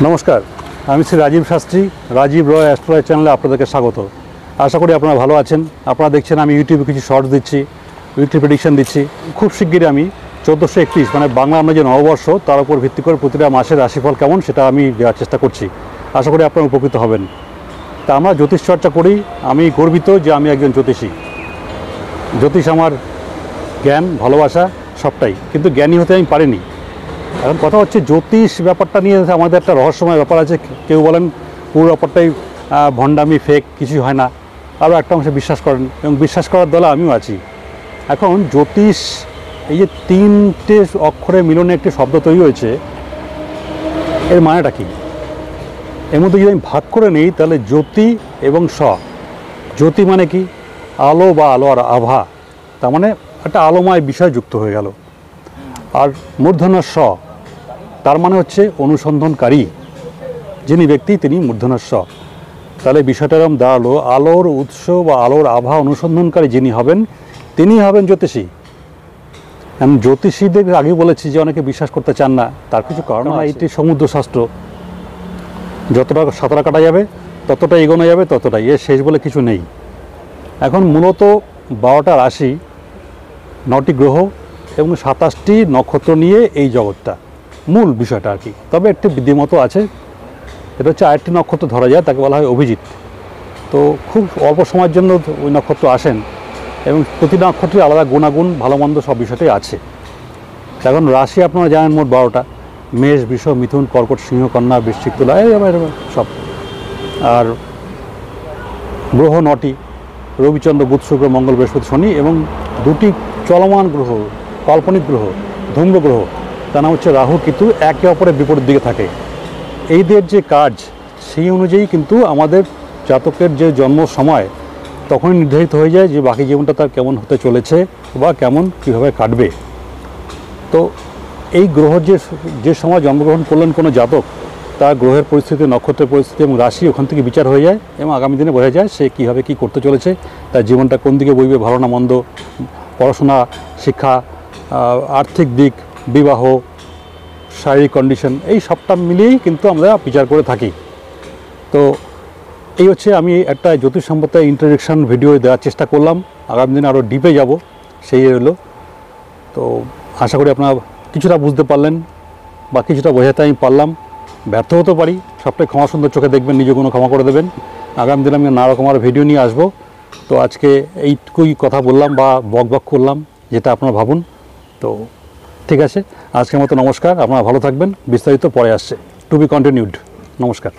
নমস্কার, আমি শ্রী রাজীব শাস্ত্রী। রাজীব রয় অ্যাস্ট্রোলজি চ্যানেলে আপনাদেরকে স্বাগত। আশা করি আপনারা ভালো আছেন। আপনারা দেখছেন আমি ইউটিউবে কিছু শর্টস দিচ্ছি, উইকলি প্রেডিকশন দিচ্ছি। খুব শিগগিরই আমি 1431 মানে বাংলা আমরা যে নববর্ষ তার উপর ভিত্তি করে প্রতিটা মাসের রাশিফল কেমন সেটা আমি দেওয়ার চেষ্টা করছি। আশা করি আপনারা উপকৃত হবেন। তা আমরা জ্যোতিষ চর্চা করি, আমি গর্বিত যে আমি একজন জ্যোতিষী। জ্যোতিষ আমার জ্ঞান, ভালোবাসা সবটাই, কিন্তু জ্ঞানী হতে আমি পারিনি। এখন কথা হচ্ছে জ্যোতিষ ব্যাপারটা নিয়ে আমাদের একটা রহস্যময় ব্যাপার আছে। কেউ বলেন পুরো ব্যাপারটাই ভণ্ডামি, ফেক, কিছুই হয় না। আরও একটা অংশে বিশ্বাস করেন এবং বিশ্বাস করার দলে আমিও আছি। এখন জ্যোতিষ, এই যে তিনটে অক্ষরের মিলনে একটি শব্দ তৈরি হয়েছে, এর মানেটা কী? এর মধ্যে যদি আমি ভাগ করে নিই তাহলে জ্যোতি এবং স। জ্যোতি মানে কি? আলো বা আলো আর আভা, তার মানে একটা আলোময় বিষয় যুক্ত হয়ে গেল। আর মূর্ধন্য স, তার মানে হচ্ছে অনুসন্ধানকারী যিনি ব্যক্তি তিনি মূর্ধন্য স। তাহলে বিষয়টা এরকম দাঁড়ালো, আলোর উৎস বা আলোর আভা অনুসন্ধানকারী যিনি হবেন তিনি হবেন জ্যোতিষী। আমি জ্যোতিষীদের আগে বলেছি যে অনেকে বিশ্বাস করতে চান না, তার কিছু কারণ। এটি সমুদ্রশাস্ত্র, যতটা সাঁতার কাটা যাবে ততটা এগোনো যাবে ততটাই, এর শেষ বলে কিছু নেই। এখন মূলত 12টা রাশি, 9টি গ্রহ এবং 27টি নক্ষত্র নিয়ে এই জগৎটা মূল বিষয়টা আর কি। তবে একটি বিধিমতো আছে, এটা হচ্ছে আরেকটি নক্ষত্র ধরা যায়, তাকে বলা হয় অভিজিৎ। তো খুব অল্প সময়ের জন্য ওই নক্ষত্র আসেন এবং প্রতি নক্ষত্রে আলাদা গুণাগুণ, ভালো মন্দ সব বিষয়টাই আছে। এখন রাশি আপনারা জানেন মোট 12টা, মেষ, বৃষ, মিথুন, কর্কট, সিংহ, কন্যা, বৃশ্চিক, তুলা, এরকম সব। আর গ্রহ 9টি, রবিচন্দ্র, বুধ, শুক্র, মঙ্গল, বৃহস্পতি, শনি এবং 2টি চলমান গ্রহ, কাল্পনিক গ্রহ, ধূম্র গ্রহ, তার নাম হচ্ছে রাহু, কিন্তু একে অপরের বিপরীত দিকে থাকে। এইদের যে কাজ সেই অনুযায়ী কিন্তু আমাদের জাতকের যে জন্ম সময় তখনই নির্ধারিত হয়ে যায় যে বাকি জীবনটা তার কেমন হতে চলেছে বা কেমন কীভাবে কাটবে। তো এই গ্রহ যে সময় জন্মগ্রহণ করলেন কোনো জাতক, তার গ্রহের পরিস্থিতি, নক্ষত্রের পরিস্থিতি এবং রাশি ওখান থেকে বিচার হয়ে যায় এবং আগামী দিনে বোঝা যায় সে কীভাবে কী করতে চলেছে, তার জীবনটা কোন দিকে বইবে, ভালো না মন্দ, পড়াশোনা, শিক্ষা, আর্থিক দিক, বিবাহ, শারীরিক কন্ডিশন, এই সবটা মিলিয়েই কিন্তু আমরা বিচার করে থাকি। তো এই হচ্ছে, আমি একটা জ্যোতিষ সম্পর্কে ইন্ট্রোডাকশন ভিডিও দেওয়ার চেষ্টা করলাম। আগামী দিনে আরও ডিপে যাব, সেই হলো। তো আশা করি আপনারা কিছুটা বুঝতে পারলেন বা কিছুটা বোঝাতে আমি পারলাম। ব্যর্থ হতে পারি, সবটাই ক্ষমা সুন্দর চোখে দেখবেন, নিজে কোনো ক্ষমা করে দেবেন। আগামী দিনে আমি নানা রকম আরও ভিডিও নিয়ে আসবো। তো আজকে এইটুকুই কথা বললাম বা বক করলাম, যেটা আপনারা ভাবুন। তো ঠিক আছে, আজকের মতো নমস্কার, আপনারা ভালো থাকবেন। বিস্তারিত পরে আসছে, টু বি কন্টিনিউড। নমস্কার।